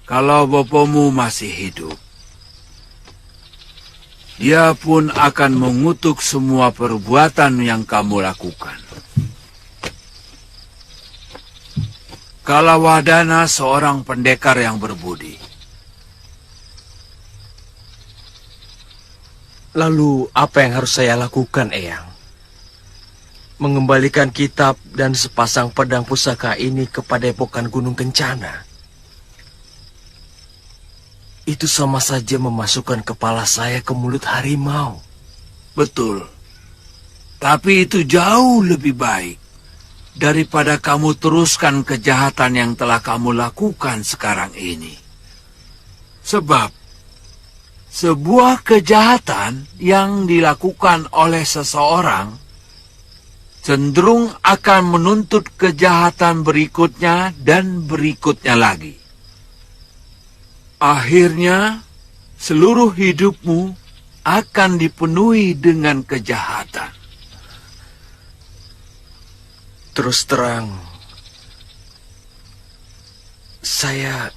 Kalau bopomu masih hidup, dia pun akan mengutuk semua perbuatan yang kamu lakukan. Kalawadana seorang pendekar yang berbudi. Lalu apa yang harus saya lakukan, Eyang? Mengembalikan kitab dan sepasang pedang pusaka ini ke Padepokan Gunung Kencana. Itu sama saja memasukkan kepala saya ke mulut harimau. Betul. Tapi itu jauh lebih baik daripada kamu teruskan kejahatan yang telah kamu lakukan sekarang ini. Sebab sebuah kejahatan yang dilakukan oleh seseorang cenderung akan menuntut kejahatan berikutnya dan berikutnya lagi. Akhirnya, seluruh hidupmu akan dipenuhi dengan kejahatan. Terus terang, saya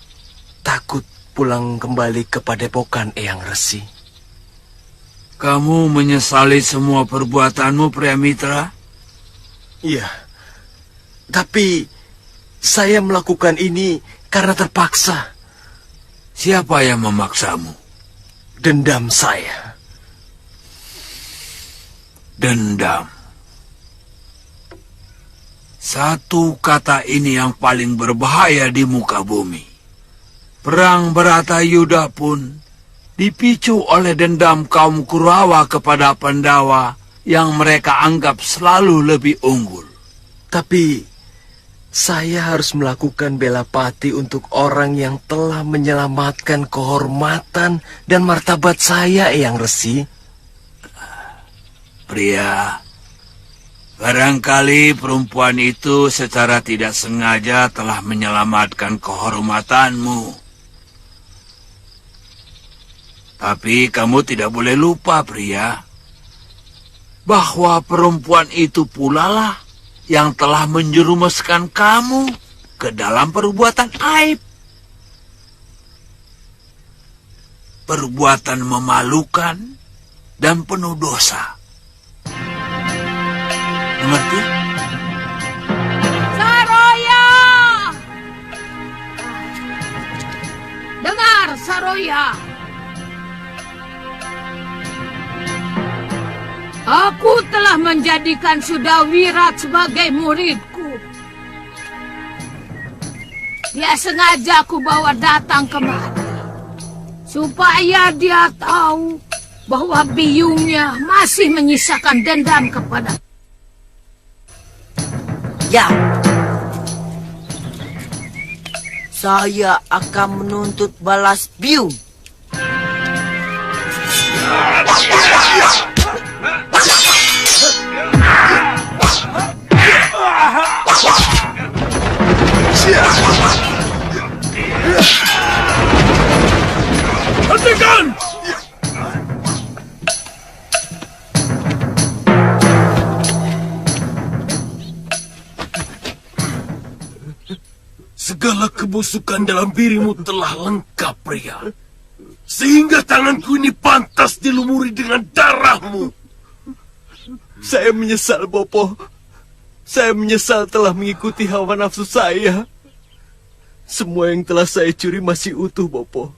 takut pulang kembali ke Padepokan Eyang Resi. Kamu menyesali semua perbuatanmu, Priamitra? Iya, tapi saya melakukan ini karena terpaksa. Siapa yang memaksamu? Dendam saya. Dendam. Satu kata ini yang paling berbahaya di muka bumi. Perang Bharatayuddha pun dipicu oleh dendam kaum Kurawa kepada Pandawa yang mereka anggap selalu lebih unggul. Tapi saya harus melakukan bela pati untuk orang yang telah menyelamatkan kehormatan dan martabat saya, Eyang Resi. Pria, barangkali perempuan itu secara tidak sengaja telah menyelamatkan kehormatanmu. Tapi kamu tidak boleh lupa, pria, bahwa perempuan itu pula lah yang telah menjerumuskan kamu ke dalam perbuatan aib. Perbuatan memalukan dan penuh dosa. Mengerti? Saroya! Dengar, Saroya! Aku telah menjadikan Sudawirat sebagai muridku. Dia sengaja aku bawa datang kemari, supaya dia tahu bahwa biungnya masih menyisakan dendam kepada. Ya, saya akan menuntut balas biung. Hentikan! Segala kebusukan dalam dirimu telah lengkap, pria. Sehingga tanganku ini pantas dilumuri dengan darahmu. Saya menyesal, Bopo. Saya menyesal telah mengikuti hawa nafsu saya. Semua yang telah saya curi masih utuh, Bopo.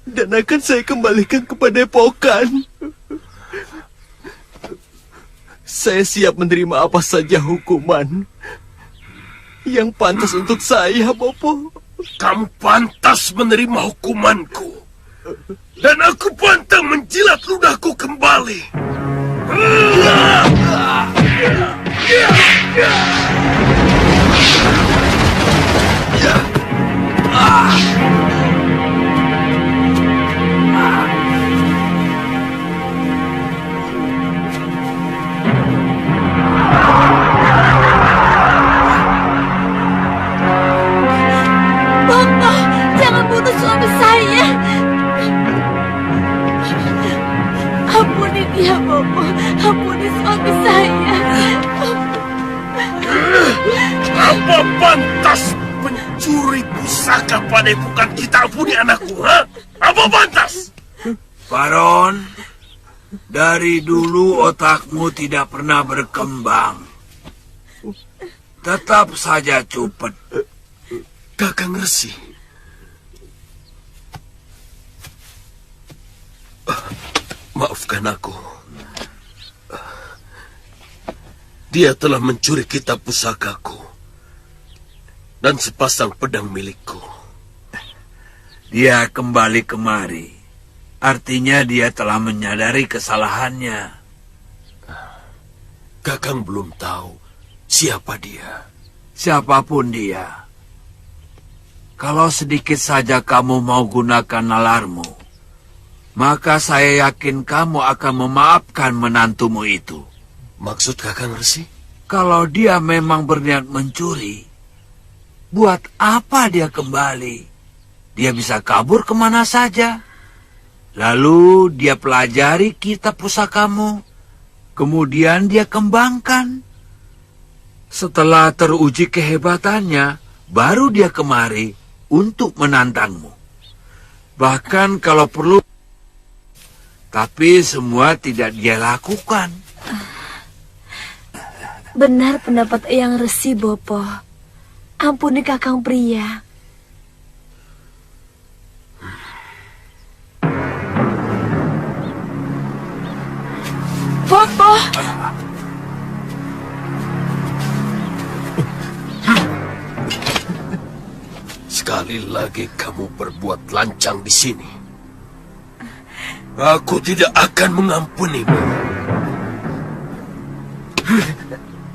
Dan akan saya kembalikan kepada Padepokan. Saya siap menerima apa saja hukuman yang pantas untuk saya, Bopo. Kamu pantas menerima hukumanku. Dan aku pantang menjilat ludahku kembali. Bopo, jangan bunuh suami saya. Ampuni dia, Bopo. Ampuni suami saya. Apa pantas pencuri pusaka padepokan kita ampuni anakku, ha? Apa pantas? Baron, dari dulu otakmu tidak pernah berkembang. Tetap saja cupet. Kakang Resi. Maafkan aku. Dia telah mencuri kitab pusakaku dan sepasang pedang milikku. Dia kembali kemari. Artinya dia telah menyadari kesalahannya. Kakang belum tahu siapa dia. Siapapun dia. Kalau sedikit saja kamu mau gunakan nalarmu, maka saya yakin kamu akan memaafkan menantumu itu. Maksud Kakang Resi? Kalau dia memang berniat mencuri, buat apa dia kembali? Dia bisa kabur kemana saja. Lalu dia pelajari kitab pusakamu, kemudian dia kembangkan. Setelah teruji kehebatannya, baru dia kemari untuk menantangmu. Bahkan kalau perlu, tapi semua tidak dia lakukan. Benar pendapat Eyang Resi, Bopo. Ampuni Kakang Pria. Bopo! Sekali lagi kamu berbuat lancang di sini. Aku tidak akan mengampunimu.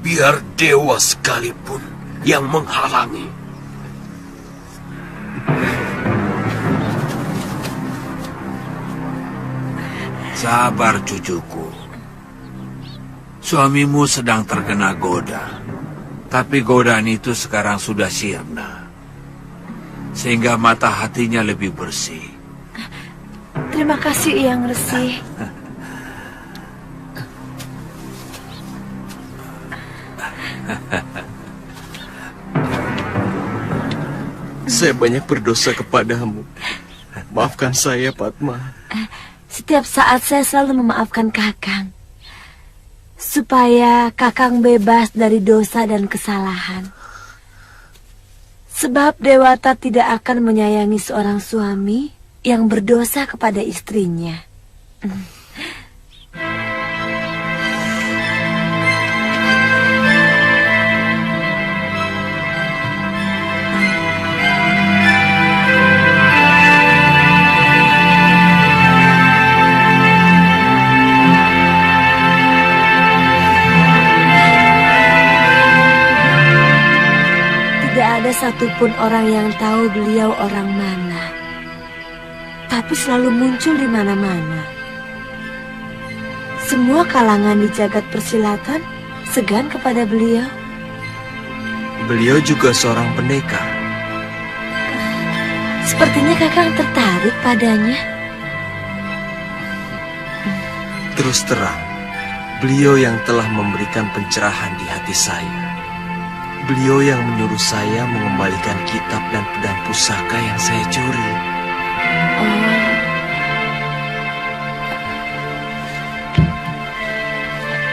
Biar dewa sekalipun yang menghalangi. Sabar cucuku. Suamimu sedang terkena goda. Tapi godaan itu sekarang sudah sirna. Sehingga mata hatinya lebih bersih. Terima kasih Eyang Resi. Saya banyak berdosa kepadamu. Maafkan saya, Padma. Setiap saat saya selalu memaafkan Kakang. Supaya Kakang bebas dari dosa dan kesalahan. Sebab Dewata tidak akan menyayangi seorang suami yang berdosa kepada istrinya. Tidak ada satupun orang yang tahu beliau orang mana. Tapi selalu muncul di mana-mana. Semua kalangan di jagat persilatan segan kepada beliau. Beliau juga seorang pendekar. Sepertinya Kakang tertarik padanya. Terus terang, beliau yang telah memberikan pencerahan di hati saya. Beliau yang menyuruh saya mengembalikan kitab dan pedang pusaka yang saya curi.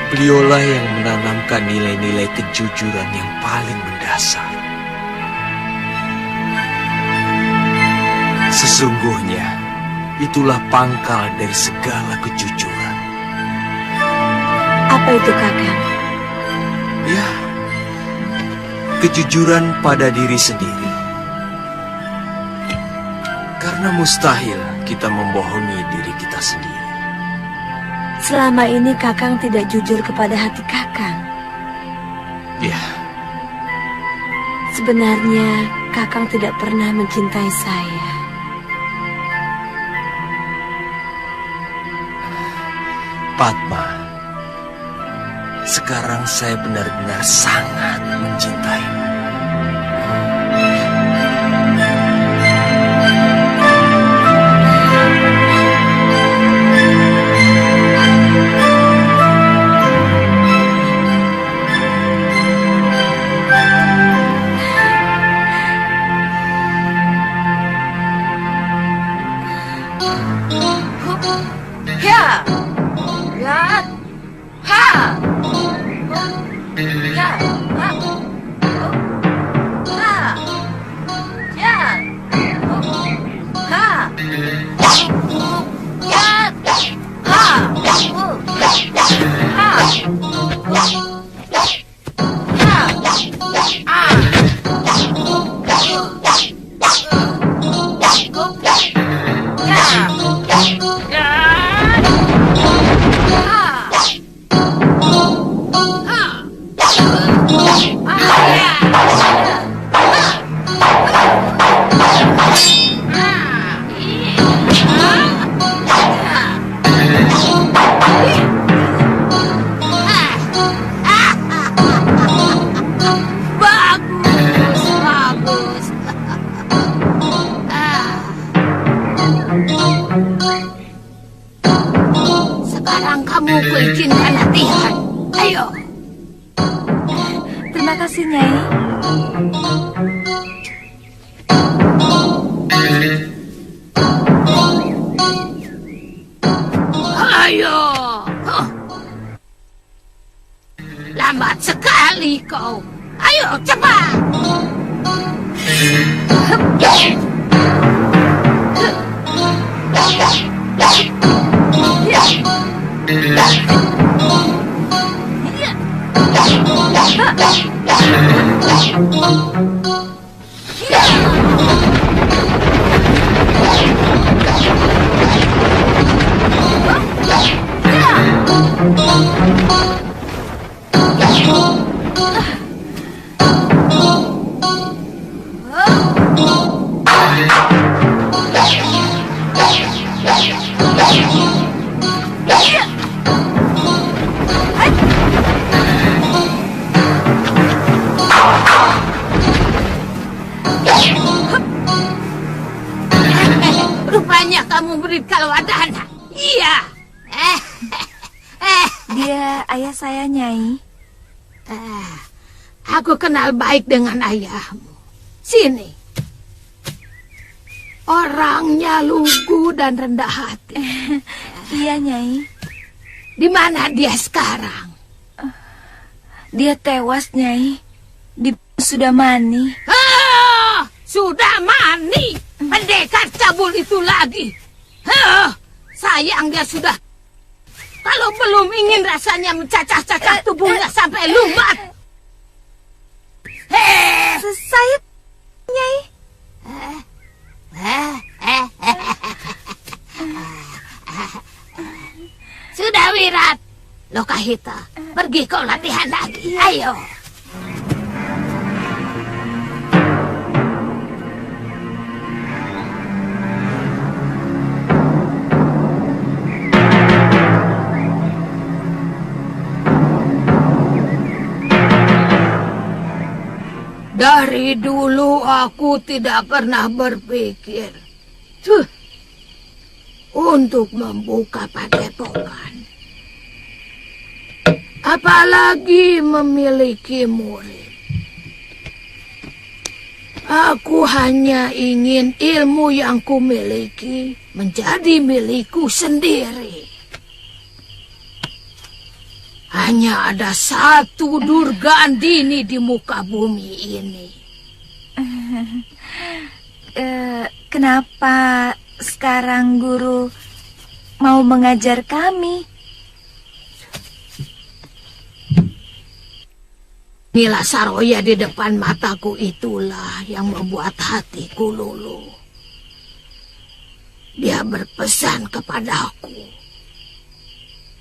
Beliaulah yang menanamkan nilai-nilai kejujuran yang paling mendasar. Sesungguhnya, itulah pangkal dari segala kejujuran. Apa Apa itu, Kakang? Ya, kejujuran pada diri sendiri. Karena mustahil kita membohongi diri kita sendiri. Selama ini Kakang tidak jujur kepada hati Kakang. Ya, Sebenarnya Kakang tidak pernah mencintai saya. Padma, sekarang saya benar-benar sangat mencintaimu. Ya. Ya. Ha. Ya. Ha. Ha. Ya. Ha. Ya. Ha. Sekarang kamu kuizinkan latihan. Ayo. Terima kasih, Nyai. Ayo. Lambat sekali kau. Ayo cepat. Rupanya kamu beri kalwadana. Iya. Dia ayah saya, Nyai. Aku kenal baik dengan ayahmu. Sini. Orangnya lugu dan rendah hati. Iya, Nyai. Di mana dia sekarang? Dia tewas, Nyai. Di sudah mani. Sudah mani. Pendekar cabul itu lagi. Sayang dia sudah. Kalau belum ingin rasanya mencacah-cacah tubuhnya sampai lumat. Saya, Nyai. Sudah, Wirat. Lokahita, pergi kau latihan lagi. Ayo. Dari dulu aku tidak pernah berpikir untuk membuka padepokan. Apalagi memiliki murid. Aku hanya ingin ilmu yang kumiliki menjadi milikku sendiri. Hanya ada satu Durga Andini di muka bumi ini. Kenapa sekarang guru mau mengajar kami? Nila Saroya di depan mataku itulah yang membuat hatiku luluh. Dia berpesan kepadaku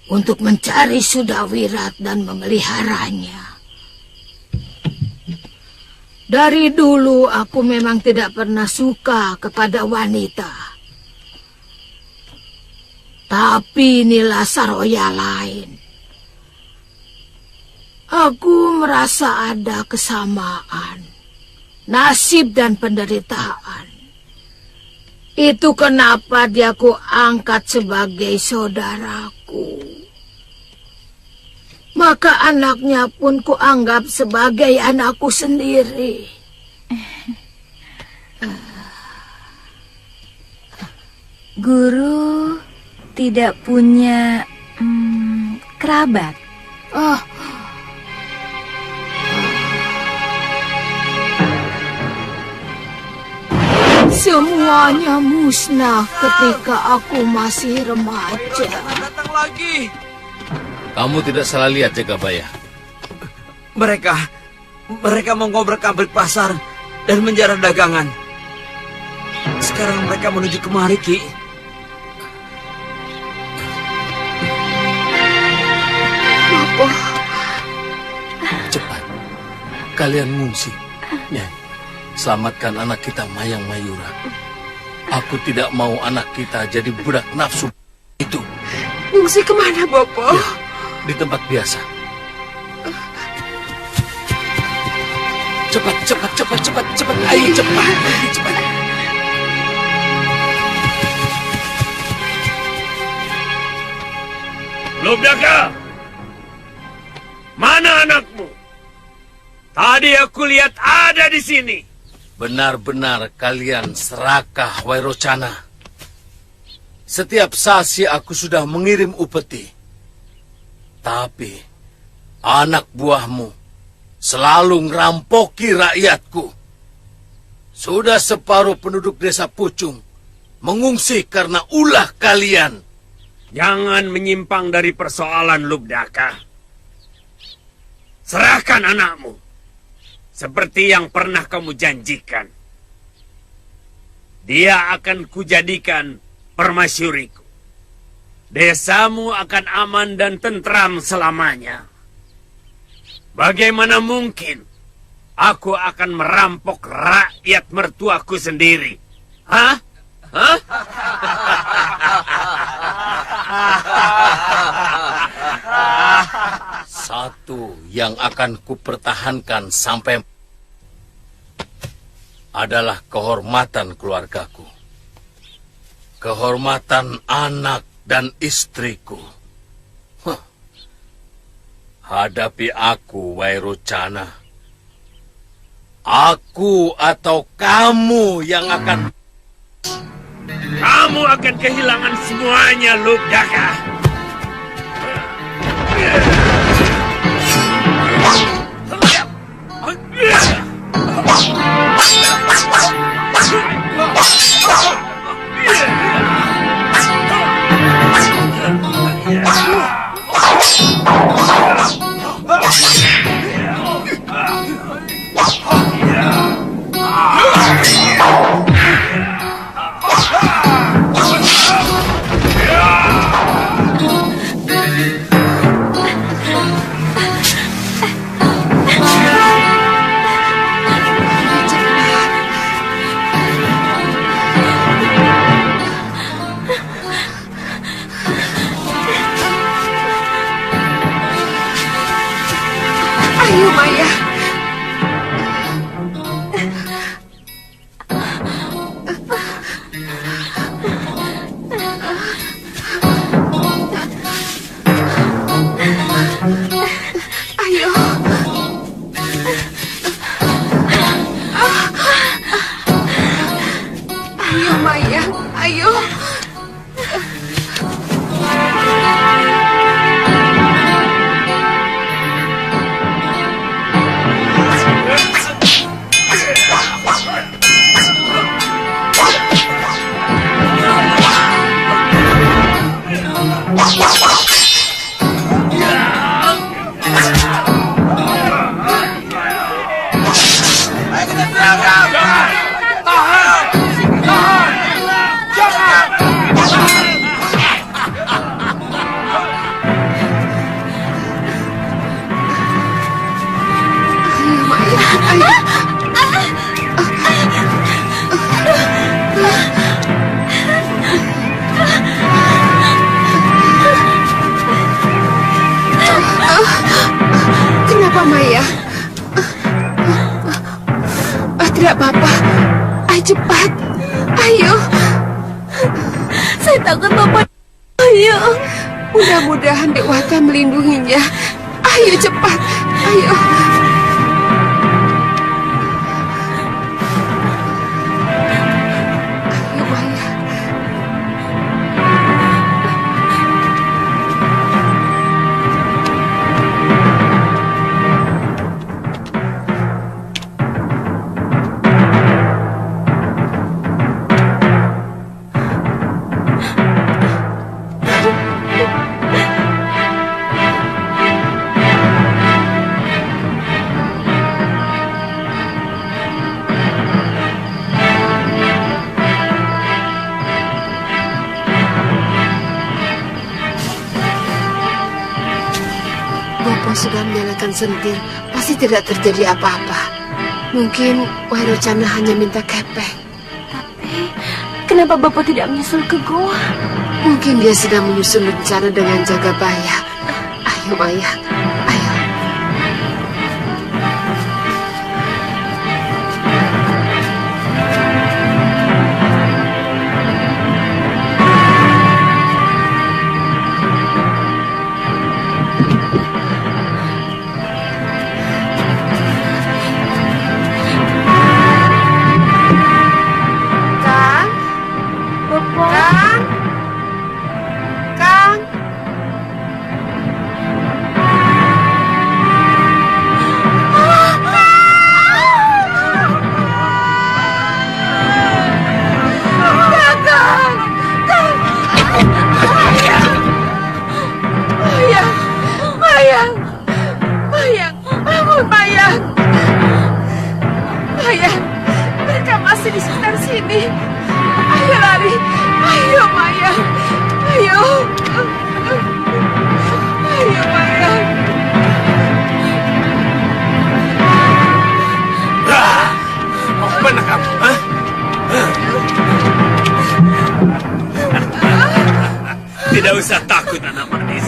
untuk mencari Sudawirat dan memeliharanya. Dari dulu aku memang tidak pernah suka kepada wanita. Tapi Nila Saroya lain. Aku merasa ada kesamaan, nasib dan penderitaan. Itu kenapa dia ku angkat sebagai saudaraku. Maka anaknya pun ku anggap sebagai anakku sendiri. Guru tidak punya kerabat? Oh, semuanya musnah ketika aku masih remaja. Datang lagi. Kamu tidak salah lihat, Jagabaya. Mereka mengobrak-abrik pasar dan menjarah dagangan. Sekarang mereka menuju kemari, Ki. Cepat, kalian mengungsi. Nyai, selamatkan anak kita Mayang Mayura. Aku tidak mau anak kita jadi budak nafsu itu. Mengungsi kemana, Bopo? Ya, di tempat biasa. Cepat. Ayo cepat. Lobdaka, mana anakmu? Tadi aku lihat ada di sini. Benar-benar kalian serakah, Wairocana. Setiap sasi aku sudah mengirim upeti. Tapi anak buahmu selalu ngerampoki rakyatku. Sudah separuh penduduk desa Pucung mengungsi karena ulah kalian. Jangan menyimpang dari persoalan, Lubdaka. Serahkan anakmu, seperti yang pernah kamu janjikan. Dia akan kujadikan permasyuriku. Desamu akan aman dan tentram selamanya. Bagaimana mungkin aku akan merampok rakyat mertuaku sendiri? Hah? Satu yang akan kupertahankan sampai adalah kehormatan keluargaku. Kehormatan anak dan istriku. Hadapi aku, Wairocana. Aku atau kamu yang akan... Kamu akan kehilangan semuanya, Lubdaka. Ayo, Maya. Ayo. Ayo, Maya. Ayo. Kenapa Maya? Tidak apa-apa. Ayo cepat. Ayo. Saya takut Bapak. Ayo. Mudah-mudahan Dewata melindunginya. Ayo cepat. Ayo. Ayo Maya. Bopo sudah menyalakan sentir. Pasti tidak terjadi apa-apa. Mungkin Wairocana hanya minta kepeng. Tapi kenapa Bapak tidak menyusul ke gua? Mungkin dia sedang menyusun rencana dengan jaga Baya. Ayo Maya, ayo. Kang, Bapak. Kang, Kang. Mayang, bangun Mayang. Mayang, mereka masih di sekitar sini. Ayo lari, ayo Mayang, ayo. Ayo Mayang. Mau kemana kamu? Hah? Tidak usah takut, anak manis.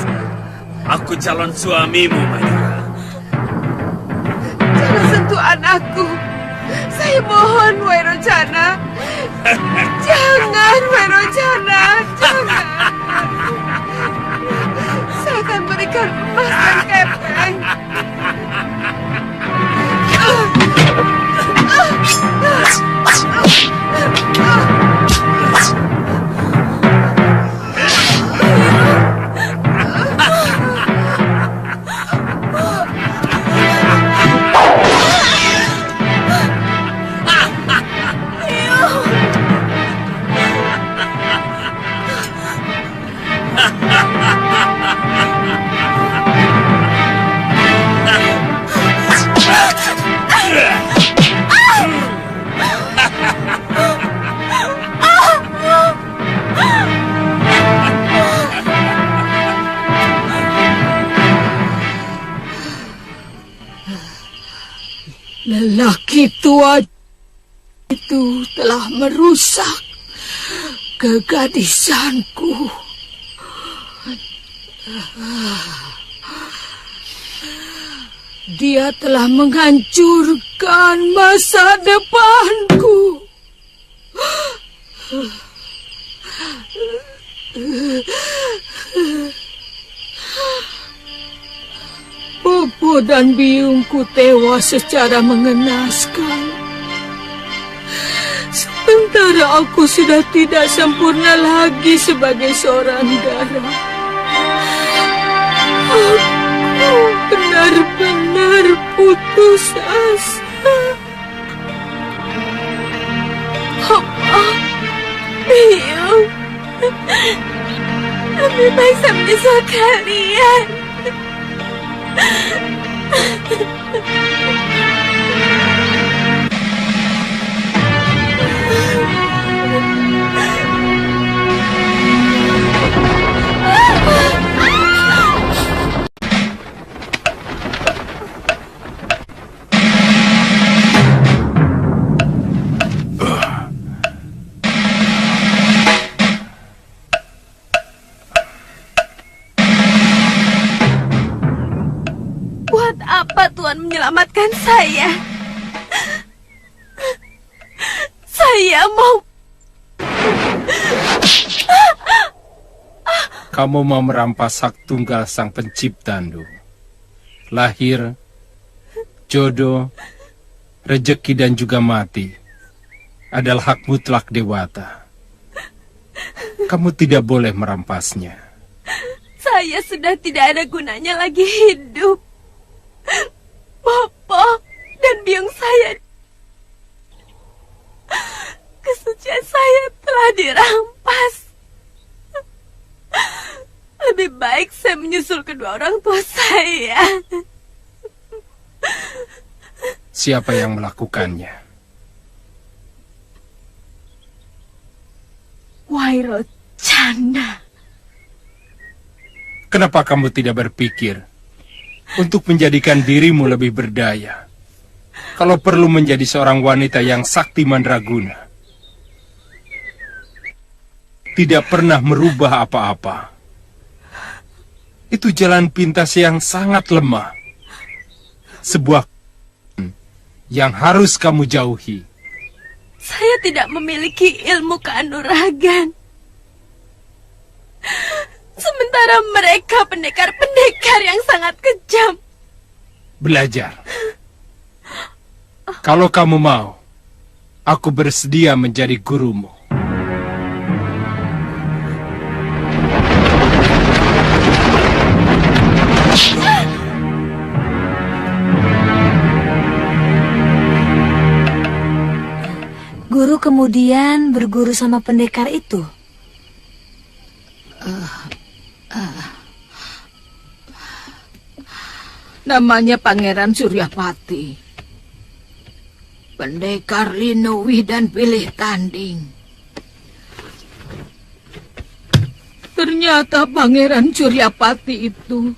Aku calon suamimu, Mayura. Jangan sentuh anakku. Saya mohon, Wairocana. Jangan, Wairocana. Jangan. Saya akan berikan emas dan kepeng. Lelaki tua itu telah merusak kegadisanku. Dia telah menghancurkan masa depanku. Bobo dan biungku tewas secara mengenaskan. Sementara aku sudah tidak sempurna lagi sebagai seorang darah. Aku benar-benar putus asa. Papa, Biung, lebih baik saya menyesal kalian. Buat apa Tuhan menyelamatkan saya? Saya mau... Kamu mau merampas hak tunggal sang pencipta, Ndu. Lahir, jodoh, rejeki dan juga mati adalah hak mutlak Dewata. Kamu tidak boleh merampasnya. Saya sudah tidak ada gunanya lagi hidup. Bopo dan biung saya, kesucian saya telah dirampas. Lebih baik saya menyusul kedua orang tua saya. Siapa yang melakukannya? Wairo Canda. Kenapa kamu tidak berpikir untuk menjadikan dirimu lebih berdaya? Kalau perlu menjadi seorang wanita yang sakti mandraguna. Tidak pernah merubah apa-apa. Itu jalan pintas yang sangat lemah. Sebuah yang harus kamu jauhi. Saya tidak memiliki ilmu kanuragan. Sementara mereka pendekar-pendekar yang sangat kejam. Belajar. Kalau kamu mau, aku bersedia menjadi gurumu. Guru kemudian berguru sama pendekar itu. Namanya Pangeran Suryapati. Pendekar Linuwih dan pilih tanding. Ternyata Pangeran Suryapati itu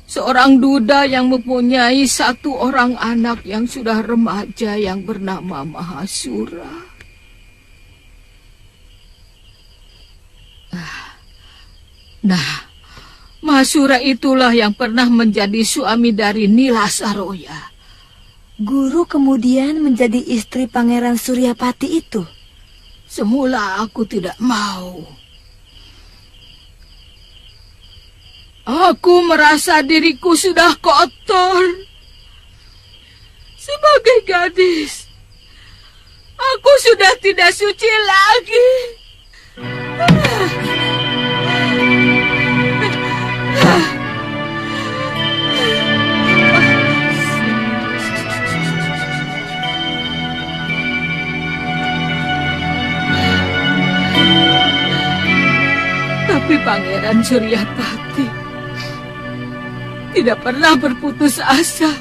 seorang duda yang mempunyai satu orang anak yang sudah remaja yang bernama Mahasura. Nah, Mahasura itulah yang pernah menjadi suami dari Nila Saroya. Guru kemudian menjadi istri Pangeran Suryapati itu. Semula aku tidak mau. Aku merasa diriku sudah kotor. Sebagai gadis, aku sudah tidak suci lagi. Tapi Pangeran Suryapati tidak pernah berputus asa.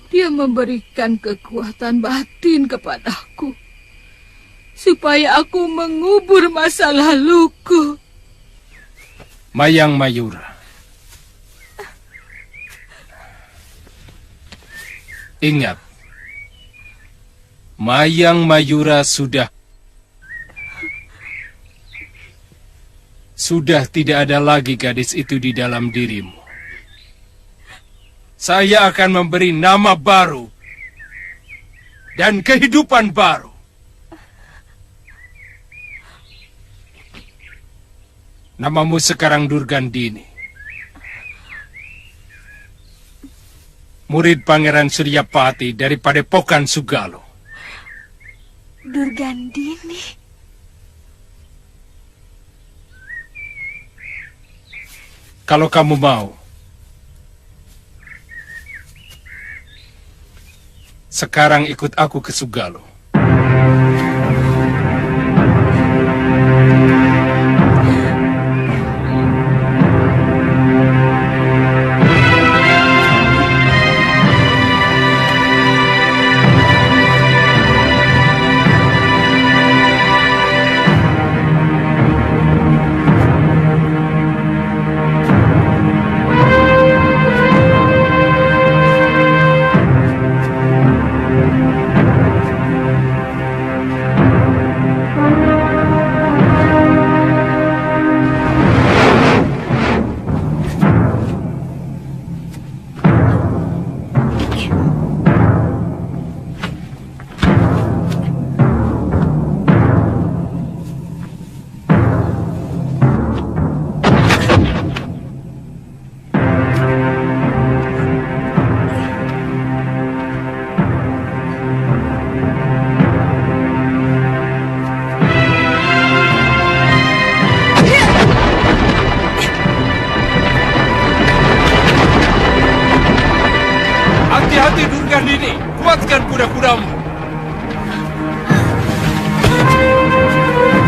Dia memberikan kekuatan batin kepadaku supaya aku mengubur masa laluku. Mayang Mayura. Ingat, Mayang Mayura sudah tidak ada lagi gadis itu di dalam dirimu. Saya akan memberi nama baru dan kehidupan baru. Namamu sekarang Durgandini. Murid Pangeran Suryapati dari Padepokan Sugalo. Durgandini. Kalau kamu mau, sekarang ikut aku ke Sugalo. Durgandini, kuatkan kuda-kudamu.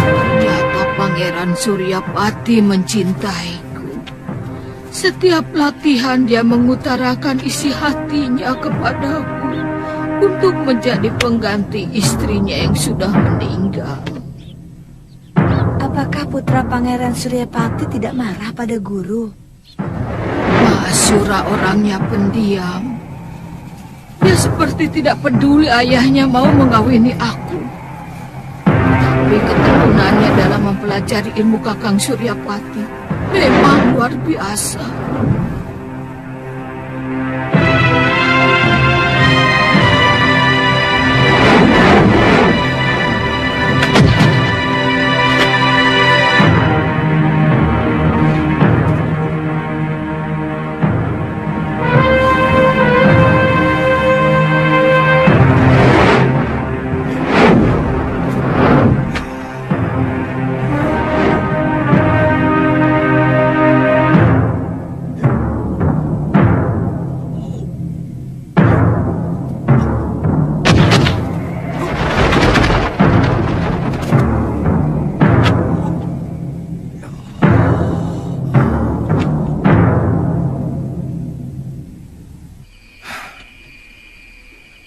Ternyata Pangeran Suryapati mencintaiku. Setiap latihan dia mengutarakan isi hatinya kepadaku untuk menjadi pengganti istrinya yang sudah meninggal. Apakah putra Pangeran Suryapati tidak marah pada guru? Mahasura orangnya pendiam. Dia seperti tidak peduli ayahnya mau mengawini aku. Tapi ketekunannya dalam mempelajari ilmu Kakang Suryapati memang luar biasa.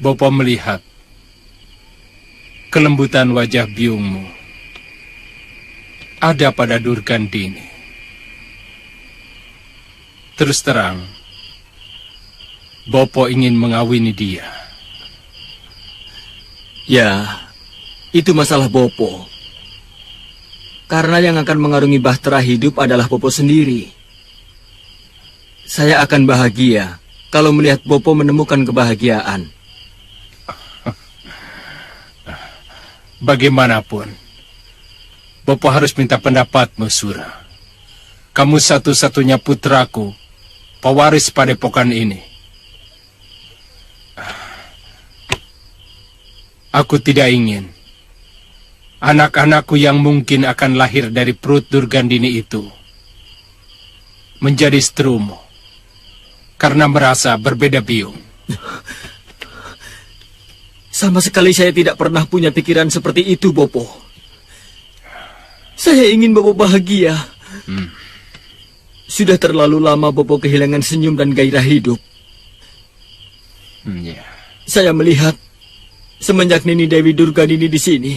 Bopo melihat kelembutan wajah biungmu ada pada Durgandini. Terus terang, Bopo ingin mengawini dia. Ya, itu masalah Bopo. Karena yang akan mengarungi bahtera hidup adalah Bopo sendiri. Saya akan bahagia kalau melihat Bopo menemukan kebahagiaan. Bagaimanapun, Bopo harus minta pendapatmu, Sura. Kamu satu-satunya putraku, pewaris padepokan ini. Aku tidak ingin anak-anakku yang mungkin akan lahir dari perut Durgandini itu menjadi strumo karena merasa berbeda biung. Sama sekali saya tidak pernah punya pikiran seperti itu, Bopo. Saya ingin Bopo bahagia. Sudah terlalu lama Bopo kehilangan senyum dan gairah hidup. Saya melihat semenjak Nini Dewi Durgandini di sini,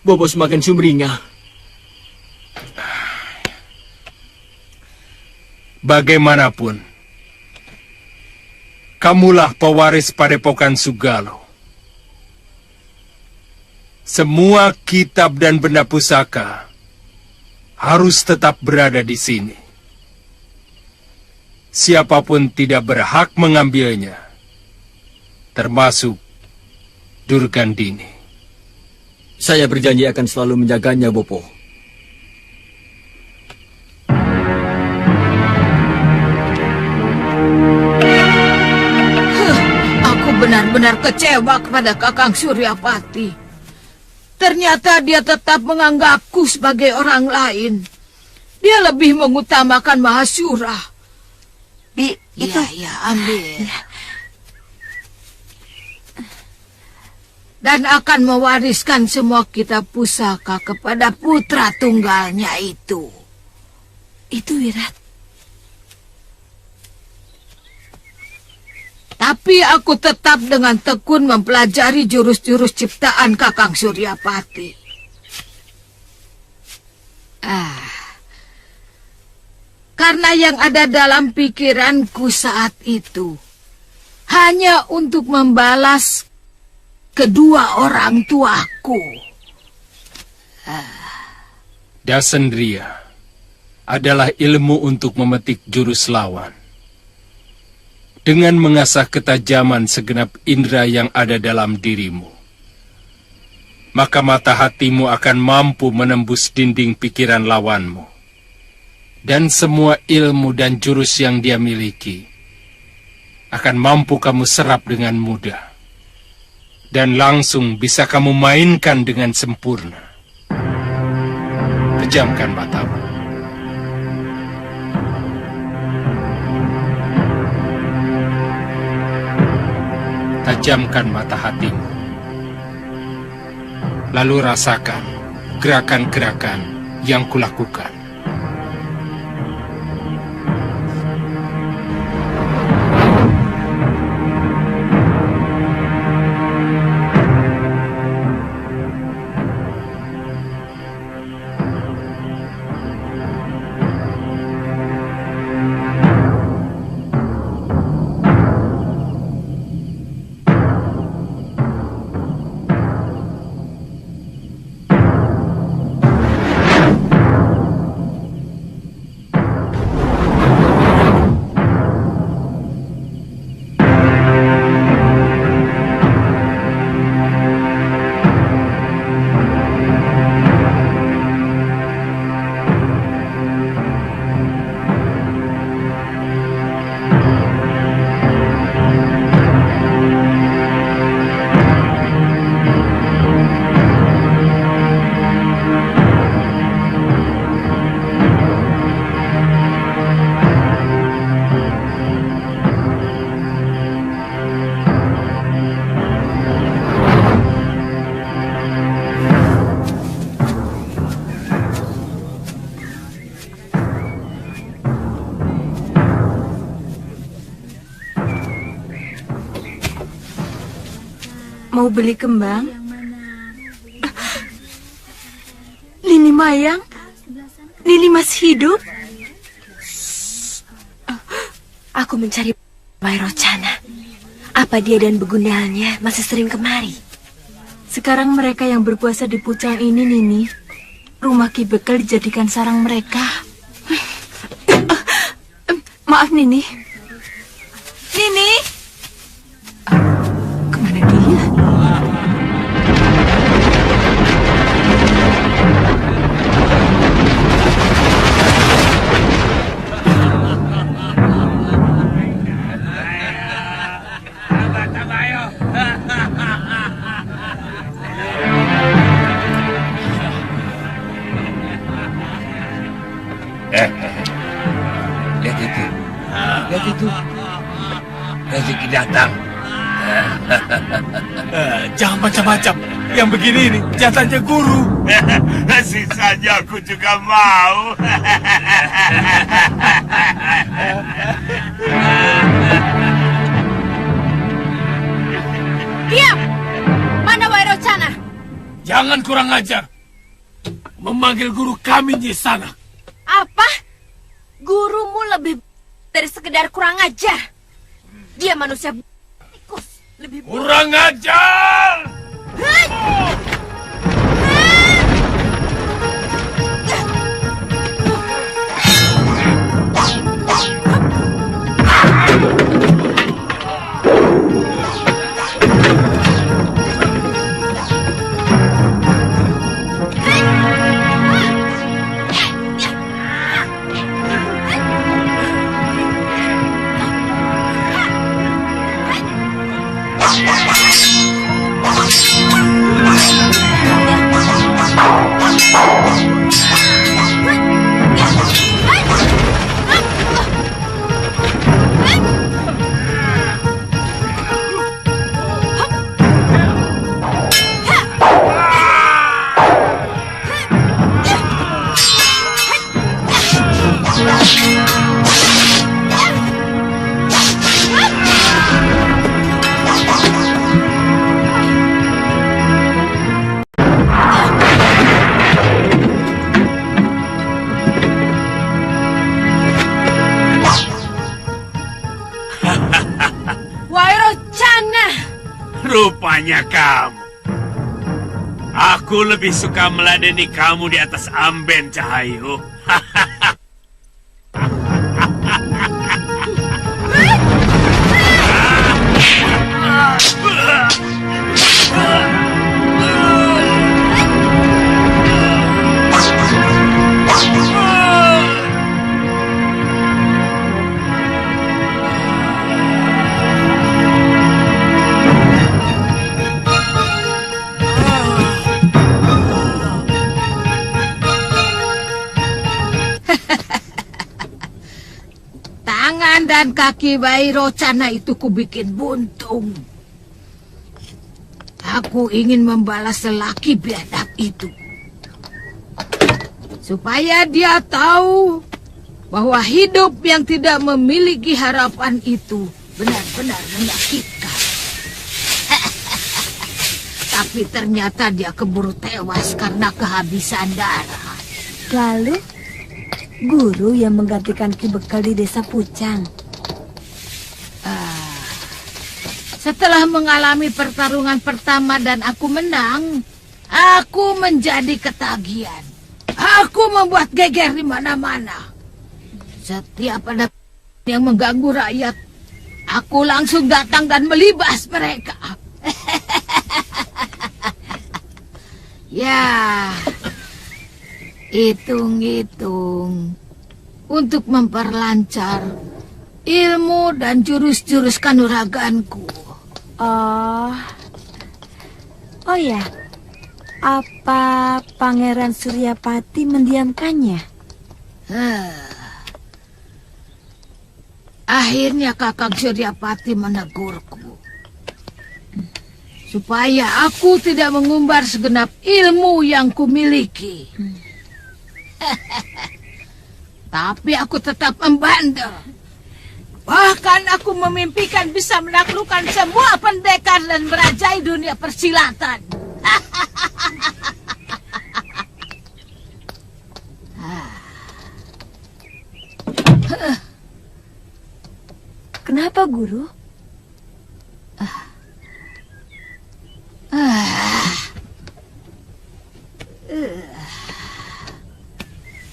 Bopo semakin sumringah. Bagaimanapun, kamulah pewaris padepokan Sugalo. Semua kitab dan benda pusaka harus tetap berada di sini. Siapapun tidak berhak mengambilnya, termasuk Durgandini. Saya berjanji akan selalu menjaganya, Bopo. Benar-benar kecewa kepada Kakang Suryapati. Ternyata dia tetap menganggapku sebagai orang lain. Dia lebih mengutamakan Mahasura. Itu... Ya, ambil. Dan akan mewariskan semua kitab pusaka kepada putra tunggalnya itu. Itu Wirat. Tapi aku tetap dengan tekun mempelajari jurus-jurus ciptaan Kakang Suryapati. Karena yang ada dalam pikiranku saat itu hanya untuk membalas kedua orang tuaku. Dasendriya adalah ilmu untuk memetik jurus lawan. Dengan mengasah ketajaman segenap indera yang ada dalam dirimu, maka mata hatimu akan mampu menembus dinding pikiran lawanmu. Dan semua ilmu dan jurus yang dia miliki akan mampu kamu serap dengan mudah. Dan langsung bisa kamu mainkan dengan sempurna. Pejamkan matamu. tajamkan mata hatimu. Lalu rasakan gerakan-gerakan yang kulakukan. Mau beli kembang? Nini Mayang? Nini masih hidup? Aku mencari Wairocana. Apa dia dan begundalnya masih sering kemari? Sekarang mereka yang berpuasa di Pucang ini, Nini. Rumah Ki Bekel dijadikan sarang mereka. Maaf, Nini. Nini? Kemana dia? Lihat itu. Lihat itu. Rezeki datang. Jangan macam-macam. Yang begini ini jatahnya guru. Sisanya aku juga mau. Diam! Mana Wairocana? Jangan kurang ajar. Memanggil guru kami Nyisana. Apa? Gurumu lebih dari sekedar kurang ajar. Dia manusia tikus. Lebih Kurang ajar! Rupanya kamu. Aku lebih suka meladeni kamu di atas Amben, Cahayu. Tangan dan kaki Wairocana itu kubikin buntung. Aku ingin membalas lelaki biadab itu. Supaya dia tahu bahwa hidup yang tidak memiliki harapan itu benar-benar menyakitkan. Tapi ternyata dia keburu tewas karena kehabisan darah. Lalu, guru yang menggantikan Ki Bekal di desa Pucang. Setelah mengalami pertarungan pertama dan aku menang, aku menjadi ketagihan. Aku membuat geger di mana-mana. Setiap ada yang mengganggu rakyat, aku langsung datang dan melibas mereka. Ya, hitung-hitung untuk memperlancar ilmu dan jurus-jurus kanuraganku. Oh ya, apa Pangeran Suryapati mendiamkannya? Akhirnya Kakang Suryapati menegurku supaya aku tidak mengumbar segenap ilmu yang kumiliki. Tapi aku tetap membandel. Bahkan aku memimpikan bisa menaklukkan semua pendekar dan merajai dunia persilatan. Kenapa, Guru?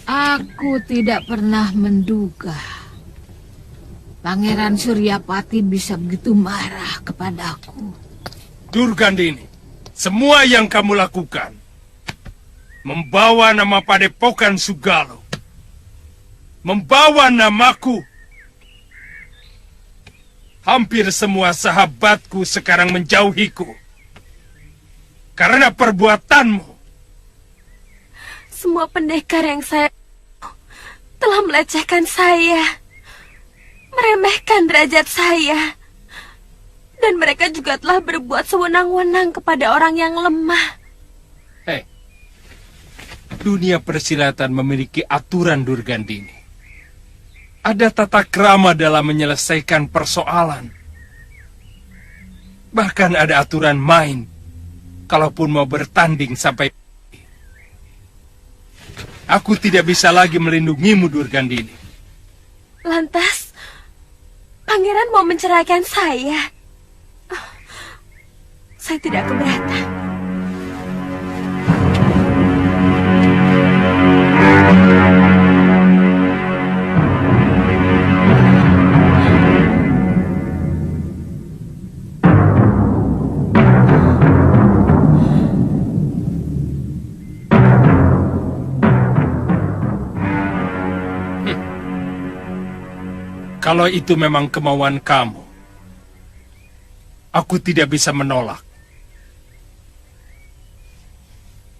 Aku tidak pernah menduga Pangeran Suryapati bisa begitu marah kepadaku. Durgandini, semua yang kamu lakukan membawa nama Padepokan Sugalo, membawa namaku. Hampir semua sahabatku sekarang menjauhiku karena perbuatanmu. Semua pendekar yang saya telah melecehkan saya, meremehkan derajat saya, dan mereka juga telah berbuat sewenang-wenang kepada orang yang lemah. Dunia persilatan memiliki aturan, Durgandini. Ada tata krama dalam menyelesaikan persoalan. Bahkan ada aturan main, kalaupun mau bertanding sampai... Aku tidak bisa lagi melindungimu, Durgandini. Lantas, Pangeran mau menceraikan saya? Saya tidak keberatan. Kalau itu memang kemauan kamu, aku tidak bisa menolak.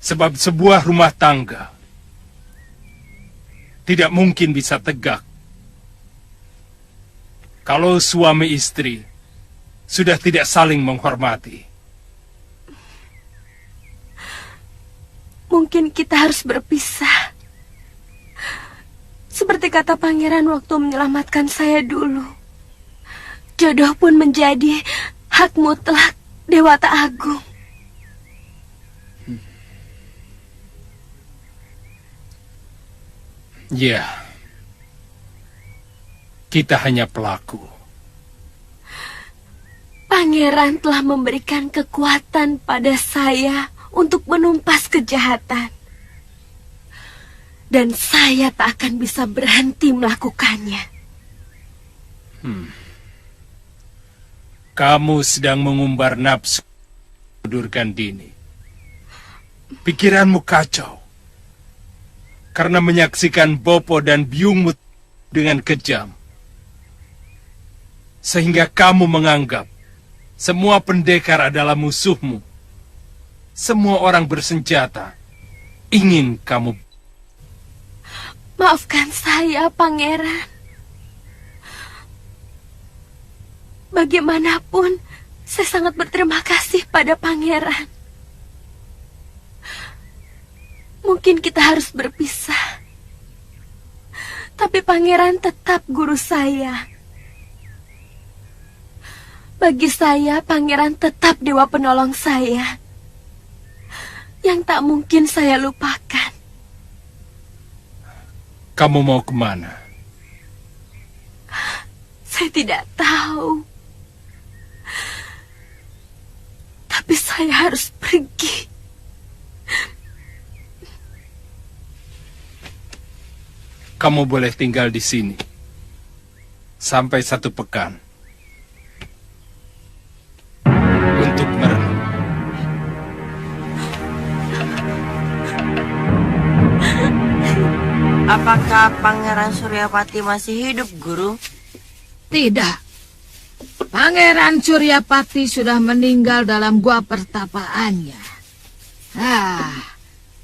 Sebab sebuah rumah tangga tidak mungkin bisa tegak kalau suami istri sudah tidak saling menghormati. Mungkin kita harus berpisah. Seperti kata Pangeran waktu menyelamatkan saya dulu. Jodoh pun menjadi hak mutlak Dewata Agung. Ya, kita hanya pelaku. Pangeran telah memberikan kekuatan pada saya untuk menumpas kejahatan. Dan saya tak akan bisa berhenti melakukannya. Kamu sedang mengumbar nafsu, Durgandini. Pikiranmu kacau karena menyaksikan Bopo dan biungmu dengan kejam. Sehingga kamu menganggap semua pendekar adalah musuhmu. Semua orang bersenjata ingin kamu. Maafkan saya, Pangeran. Bagaimanapun, Saya sangat berterima kasih pada pangeran. Mungkin kita harus berpisah. Tapi pangeran tetap guru saya. Bagi saya, pangeran tetap dewa penolong saya. Yang tak mungkin saya lupakan. Kamu mau kemana? Saya tidak tahu. Tapi saya harus pergi. Kamu boleh tinggal di sini sampai 1 pekan untuk merenung. Apakah Pangeran Suryapati masih hidup, Guru? Tidak. Pangeran Suryapati sudah meninggal dalam gua pertapaannya.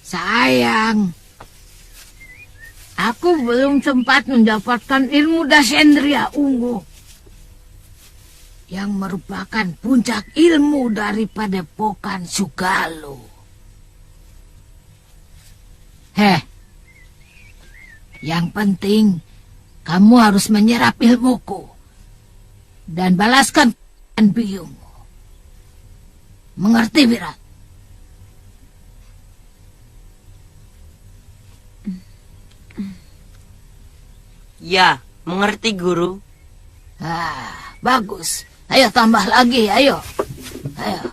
Sayang. Aku belum sempat mendapatkan ilmu Dasendria Ungu, yang merupakan puncak ilmu dari Padepokan Sugalu. Yang penting, kamu harus menyerap ilmuku dan balaskan biungmu. Mengerti, Wirat? Ya, mengerti, Guru. Bagus. Ayo tambah lagi, ayo. Ayo.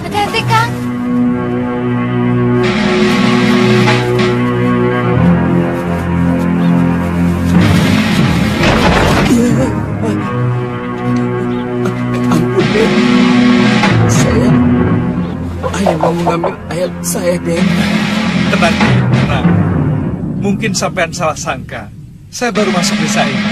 Hati-hati, Kang. Ampun, Den. Saya hanya mau mengambil ayat saya, Den. Tenang, tenang. Mungkin sampean salah sangka. Saya baru masuk desa ini.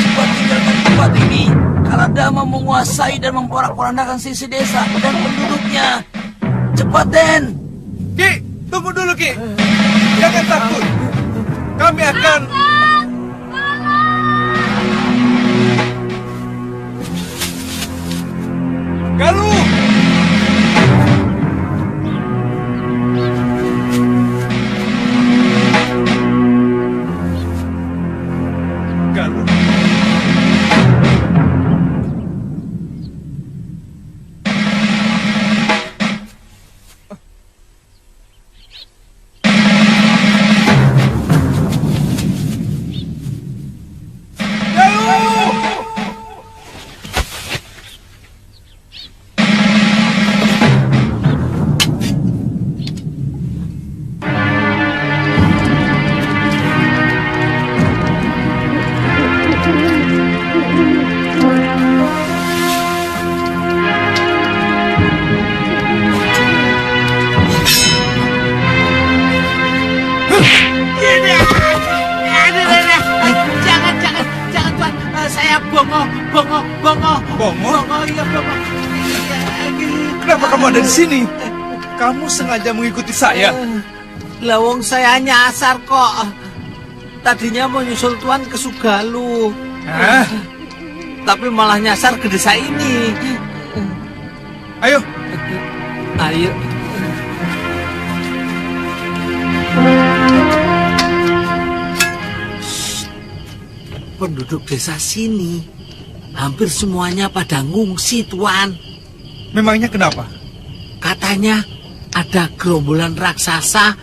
Cepat tinggalkan tempat ini. Kaladama menguasai dan memporak-porandakan sisi desa dan penduduknya. Cepat, Den. Ki, tunggu dulu, Ki. Jangan takut. Kami akan... Galuh! Galuh. Kenapa kamu ada di sini? Kamu sengaja mengikuti saya? Lawong saya nyasar kok. Tadinya mau nyusul Tuan ke Sugalu. Hah? Tapi malah nyasar ke desa ini. Ayo. Ayo. penduduk desa sini. Hampir semuanya pada ngungsi, Tuan. Memangnya kenapa? Katanya ada gerombolan raksasa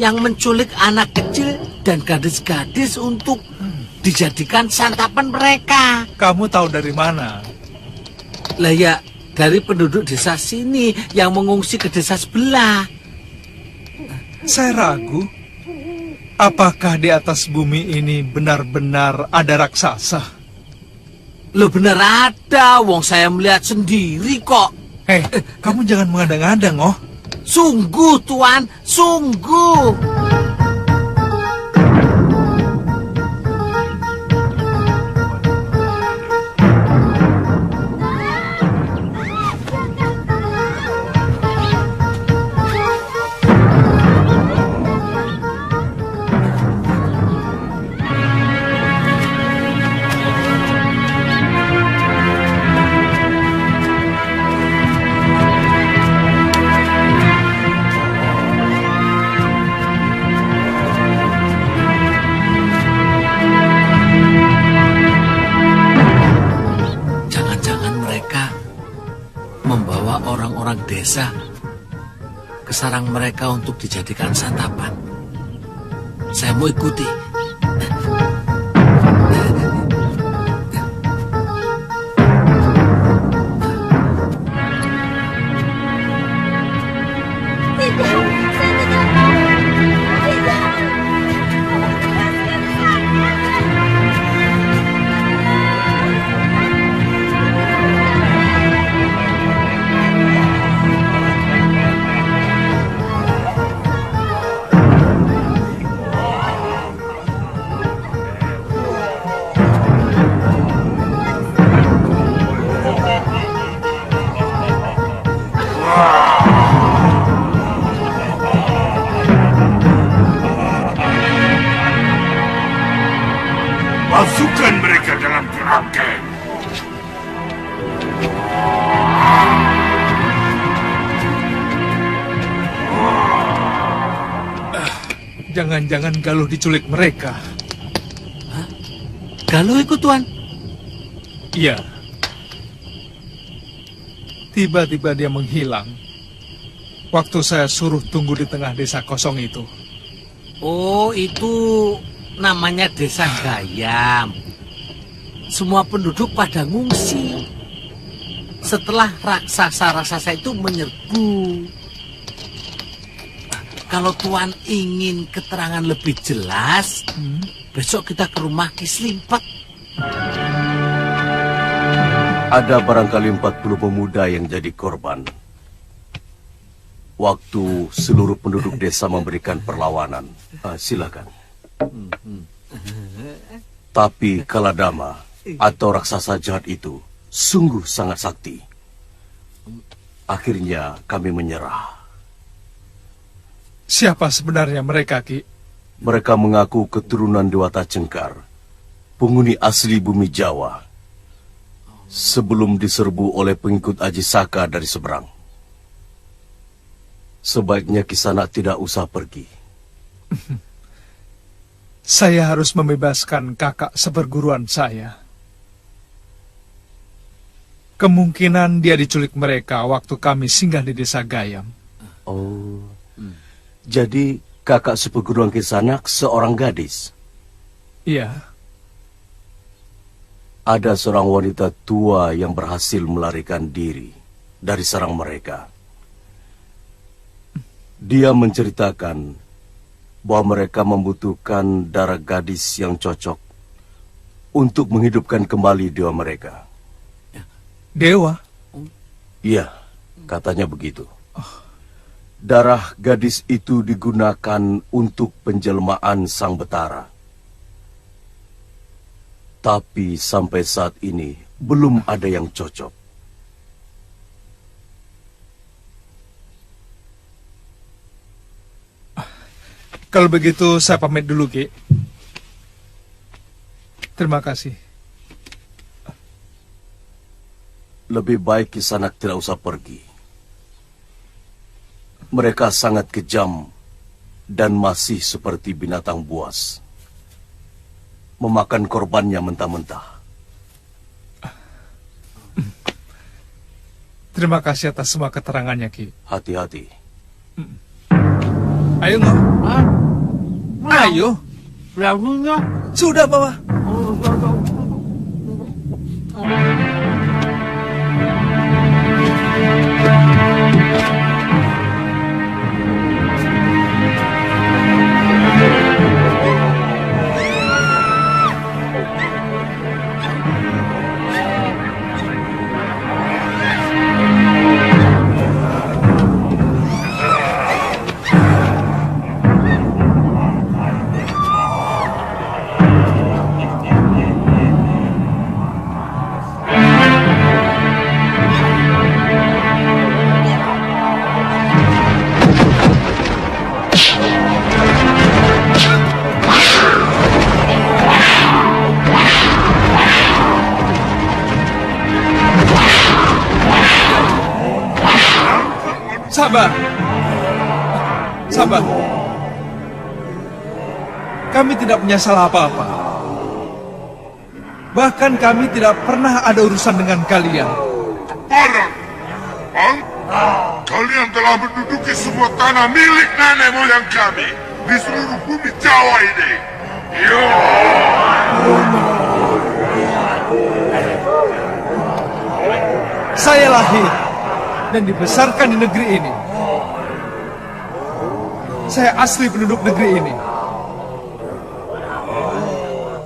yang menculik anak kecil dan gadis-gadis untuk dijadikan santapan mereka. Kamu tahu dari mana? Lah ya, dari penduduk desa sini yang mengungsi ke desa sebelah. Saya ragu. Apakah di atas bumi ini benar-benar ada raksasa? Loh benar ada, wong saya melihat sendiri kok. Hei, kamu jangan mengada-ngada, oh. Sungguh, Tuan, sungguh. Desa ke sarang mereka untuk dijadikan santapan. Saya mau ikuti. Masukkan mereka dalam kerangkeng. Jangan-jangan Galuh diculik mereka. Hah? Galuh ikut, Tuan? Iya. Tiba-tiba dia menghilang. Waktu saya suruh tunggu di tengah desa kosong itu. Oh, itu namanya desa Gayam. Semua penduduk pada ngungsi setelah raksasa-raksasa itu menyerbu. Kalau Tuan ingin keterangan lebih jelas, besok kita ke rumah Ki Slimpet. Ada barangkali 40 pemuda yang jadi korban. Waktu seluruh penduduk desa memberikan perlawanan. Silakan. Tapi Kaladama atau raksasa jahat itu sungguh sangat sakti. Akhirnya kami menyerah. Siapa sebenarnya mereka, Ki? Mereka mengaku keturunan Dewata Cengkar, penghuni asli bumi Jawa, sebelum diserbu oleh pengikut Aji Saka dari seberang. Sebaiknya Kisanak tidak usah pergi. Saya harus membebaskan kakak seperguruan saya. Kemungkinan dia diculik mereka waktu kami singgah di desa Gayam. Oh, jadi kakak seperguruan Kisanak seorang gadis? Iya. Ada seorang wanita tua yang berhasil melarikan diri dari sarang mereka. Dia menceritakan bahwa mereka membutuhkan darah gadis yang cocok untuk menghidupkan kembali dewa mereka. Dewa? Iya, katanya begitu. Darah gadis itu digunakan untuk penjelmaan Sang Betara. Tapi sampai saat ini belum ada yang cocok. Kalau begitu saya pamit dulu, Ki. Terima kasih. Lebih baik Kisanak tidak usah pergi. Mereka sangat kejam dan masih seperti binatang buas. memakan korbannya mentah-mentah. Terima kasih atas semua keterangannya, Ki. Hati-hati. Ayo, Ngo. Ayo. Sudah, bawa. Sabar. Sabar. Kami tidak menyesal apa-apa. Bahkan kami tidak pernah ada urusan dengan kalian. Parang, kalian telah menduduki semua tanah milik nenek moyang kami di seluruh bumi Jawa ini. Yo! Saya lahir dan dibesarkan di negeri ini. Saya asli penduduk negeri ini.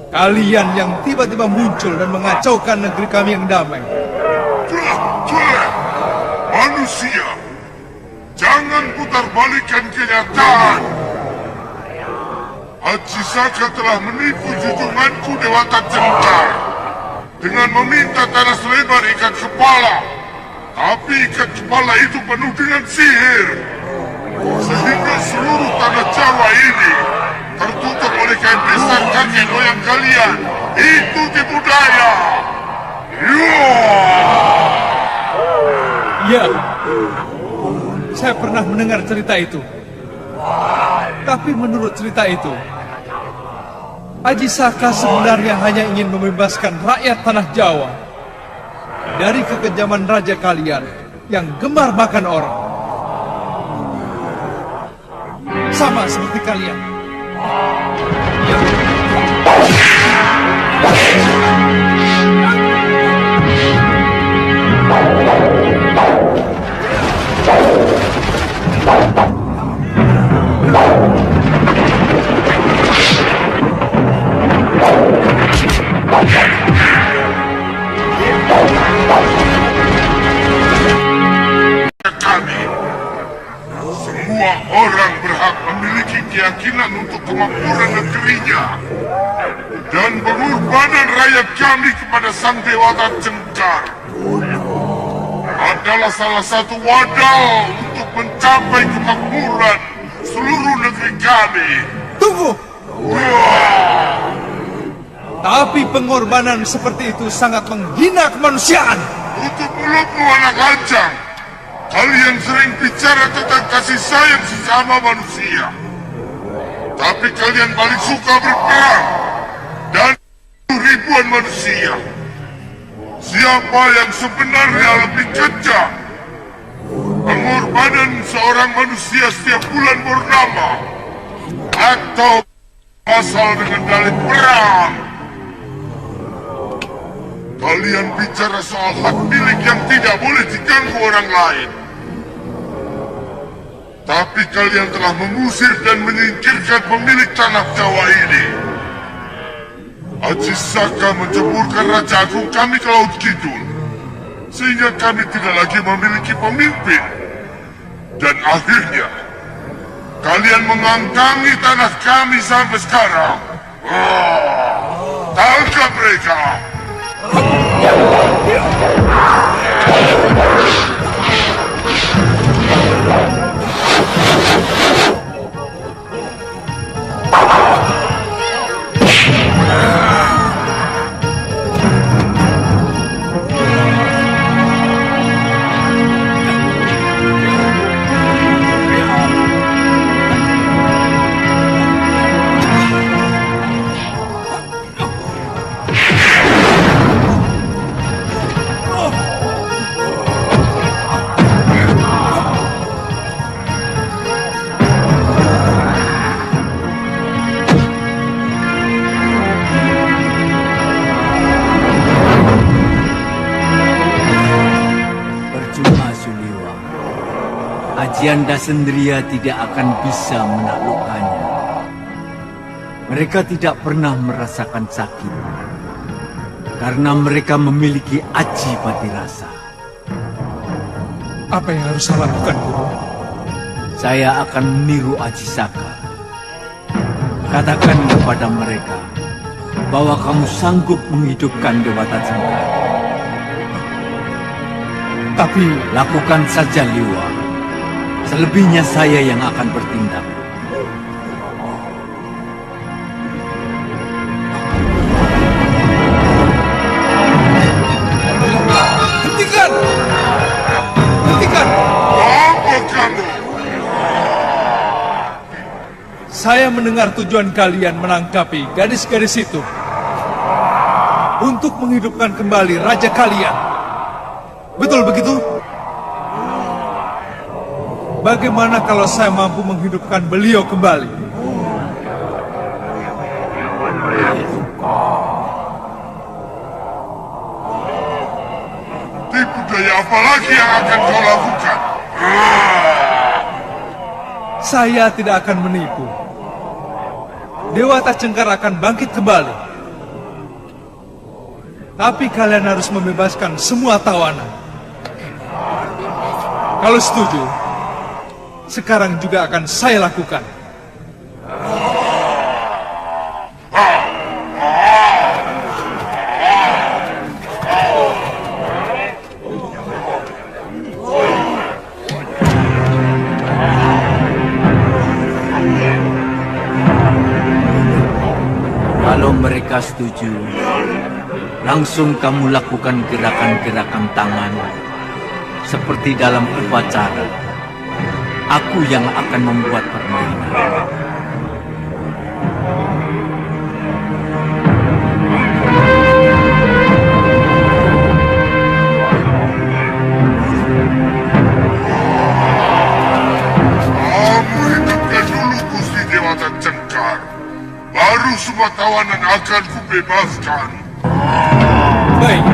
Kalian yang tiba-tiba muncul dan mengacaukan negeri kami yang damai. Jelek! Manusia! Jangan putar balikan kenyataan! Haji Saka telah menipu junjunganku Dewata Cengkar dengan meminta tanah selebar ikat kepala. Tapi ikat kepala itu penuh dengan sihir, sehingga seluruh tanah Jawa ini tertutup oleh kain besar kakek moyang kalian. Itu tipu daya. Ya, saya pernah mendengar cerita itu. Tapi menurut cerita itu, Haji Saka sebenarnya hanya ingin membebaskan rakyat tanah Jawa dari kekejaman raja kalian yang gemar makan orang. Sama seperti kalian. Kami, semua orang berhak memiliki keyakinan untuk kemakmuran negerinya dan pengorbanan rakyat kami kepada Sang Dewata Cengkar adalah salah satu wadah untuk mencapai kemakmuran seluruh negeri kami. Tunggu! Tapi pengorbanan seperti itu sangat menghina kemanusiaan. Tutup mulutmu, anak lancang. Kalian sering bicara tentang kasih sayang sesama manusia, tapi kalian paling suka berperang dan ribuan manusia. Siapa yang sebenarnya lebih kejam? Pengorbanan seorang manusia setiap bulan purnama, atau asal dengan dalih perang? Kalian bicara soal hak milik yang tidak boleh diganggu orang lain. Tapi kalian telah mengusir dan menyingkirkan pemilik tanah Jawa ini. Haji Saka menceburkan Raja Agung kami ke Laut Kidul, sehingga kami tidak lagi memiliki pemimpin. Dan akhirnya, kalian mengangkangi tanah kami sampai sekarang. Tangkap mereka! Kerajaan Dasendria tidak akan bisa menaklukkannya. Mereka tidak pernah merasakan sakit, karena mereka memiliki aji patirasa. Apa yang harus saya lakukan, Guru? Saya akan meniru Aji Saka. Katakan kepada mereka bahwa kamu sanggup menghidupkan Dewata Cengkar. Tapi lakukan saja, Liwa. Selebihnya saya yang akan bertindak. Hentikan! Hentikan! Apa kamu? Saya mendengar tujuan kalian menangkapi gadis-gadis itu untuk menghidupkan kembali raja kalian. Betul begitu? Bagaimana kalau saya mampu menghidupkan beliau kembali? Tipu daya apa lagi yang akan kau lakukan? Saya tidak akan menipu. Dewata Cengkar akan bangkit kembali. Tapi kalian harus membebaskan semua tawanan. Kalau setuju, sekarang juga akan saya lakukan. Kalau mereka setuju, langsung kamu lakukan gerakan-gerakan tangan seperti dalam upacara. Aku yang akan membuat permainan. Kamu hidupkan dulu Gusti Dewata Cengkar. Baru semua tawanan akan kubebaskan. Baik.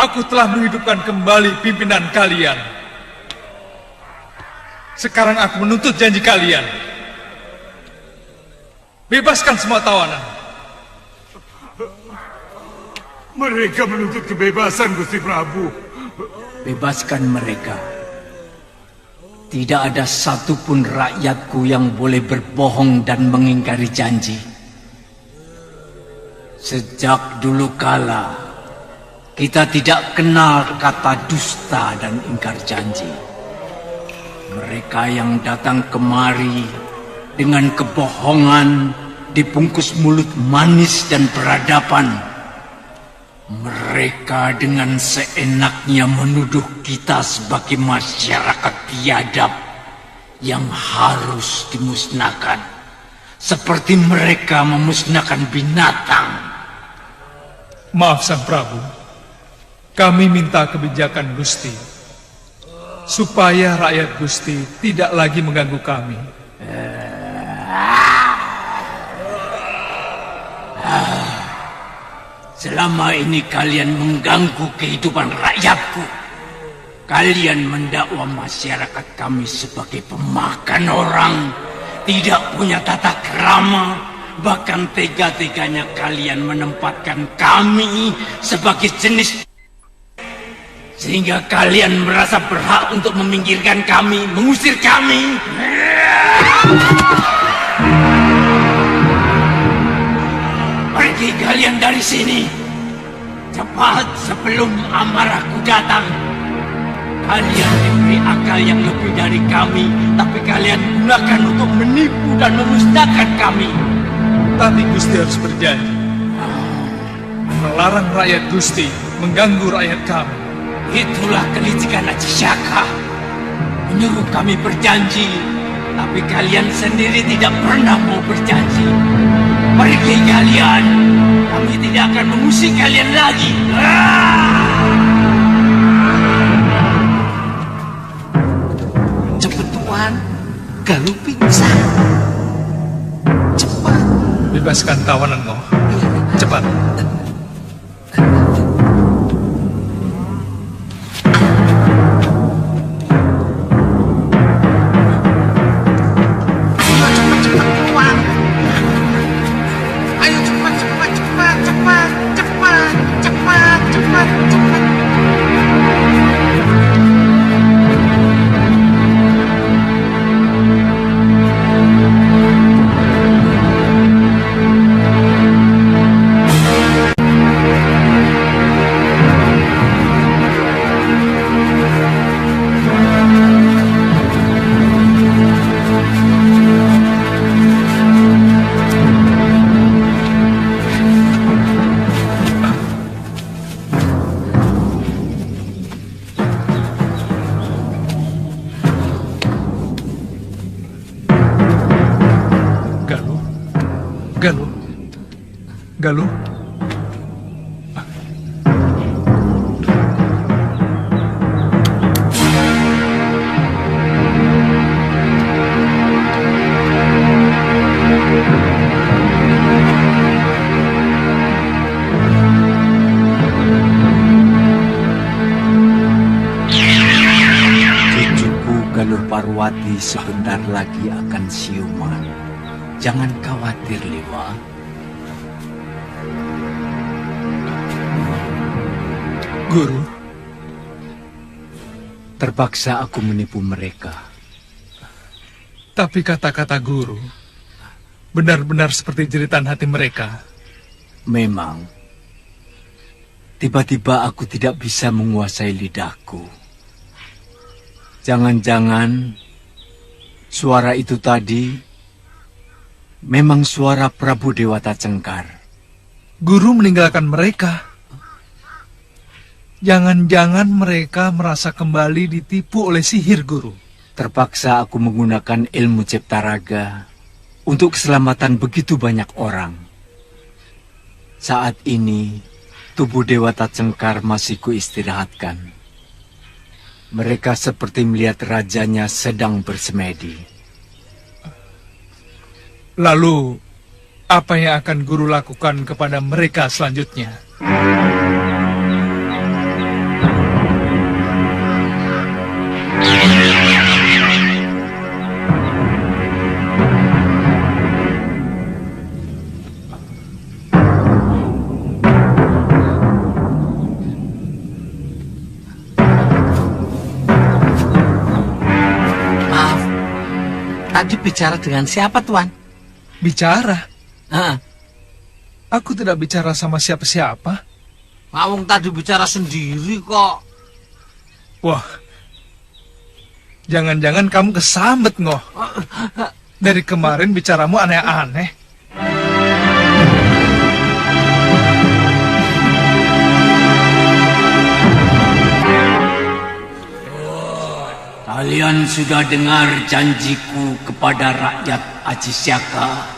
Aku telah menghidupkan kembali pimpinan kalian. Sekarang aku menuntut janji kalian. Bebaskan semua tawanan. Mereka menuntut kebebasan, Gusti Prabu. Bebaskan mereka. Tidak ada satupun rakyatku yang boleh berbohong dan mengingkari janji. Sejak dulu kala, kita tidak kenal kata dusta dan ingkar janji. Mereka yang datang kemari dengan kebohongan dibungkus mulut manis dan peradaban. Mereka dengan seenaknya menuduh kita sebagai masyarakat biadab yang harus dimusnahkan. Seperti mereka memusnahkan binatang. Maaf, Sang Prabu. Kami minta kebijakan Gusti, supaya rakyat Gusti tidak lagi mengganggu kami. Selama ini kalian mengganggu kehidupan rakyatku. Kalian mendakwa masyarakat kami sebagai pemakan orang, tidak punya tata krama, bahkan tega-teganya kalian menempatkan kami sebagai jenis, sehingga kalian merasa berhak untuk meminggirkan kami, mengusir kami. Pergi kalian dari sini, cepat sebelum amarahku datang. Kalian diberi akal yang lebih dari kami, tapi kalian gunakan untuk menipu dan memusnahkan kami. Tapi Gusti harus berjanji melarang rakyat Gusti mengganggu rakyat kami. Itulah kelicikan Aji Saka, menyuruh kami berjanji, tapi kalian sendiri tidak pernah mau berjanji. Pergi kalian, kami tidak akan mengusik kalian lagi. Cepet Tuan, Galuh pingsan. Cepat. Bebaskan tawananmu. Cepat. Galuh. Cucuku Galuh Parwati sebentar lagi akan siuman. Jangan khawatir, Liwa. Guru, terpaksa aku menipu mereka. Tapi kata-kata guru benar-benar seperti jeritan hati mereka. Memang, tiba-tiba aku tidak bisa menguasai lidahku. Jangan-jangan suara itu tadi memang suara Prabu Dewata Cengkar. Guru meninggalkan mereka. Jangan-jangan mereka merasa kembali ditipu oleh sihir, Guru. Terpaksa aku menggunakan ilmu cipta raga untuk keselamatan begitu banyak orang. Saat ini, tubuh Dewata Cengkar masih kuistirahatkan. Mereka seperti melihat rajanya sedang bersemedi. Lalu, apa yang akan Guru lakukan kepada mereka selanjutnya? Maaf, tadi bicara dengan siapa, Tuan? Bicara? Hah? Aku tidak bicara sama siapa-siapa. Mawung tadi bicara sendiri kok. Wah, jangan-jangan kamu kesambet, Ngoh. Dari kemarin bicaramu aneh-aneh. Kalian sudah dengar janjiku kepada rakyat Aji Saka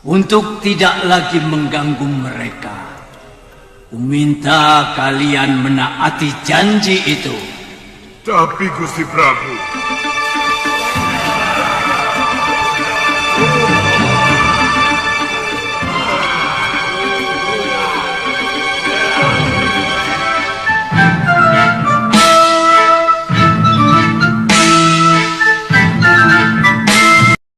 untuk tidak lagi mengganggu mereka, Kuminta kalian menaati janji itu. Tapi Gusti Prabu,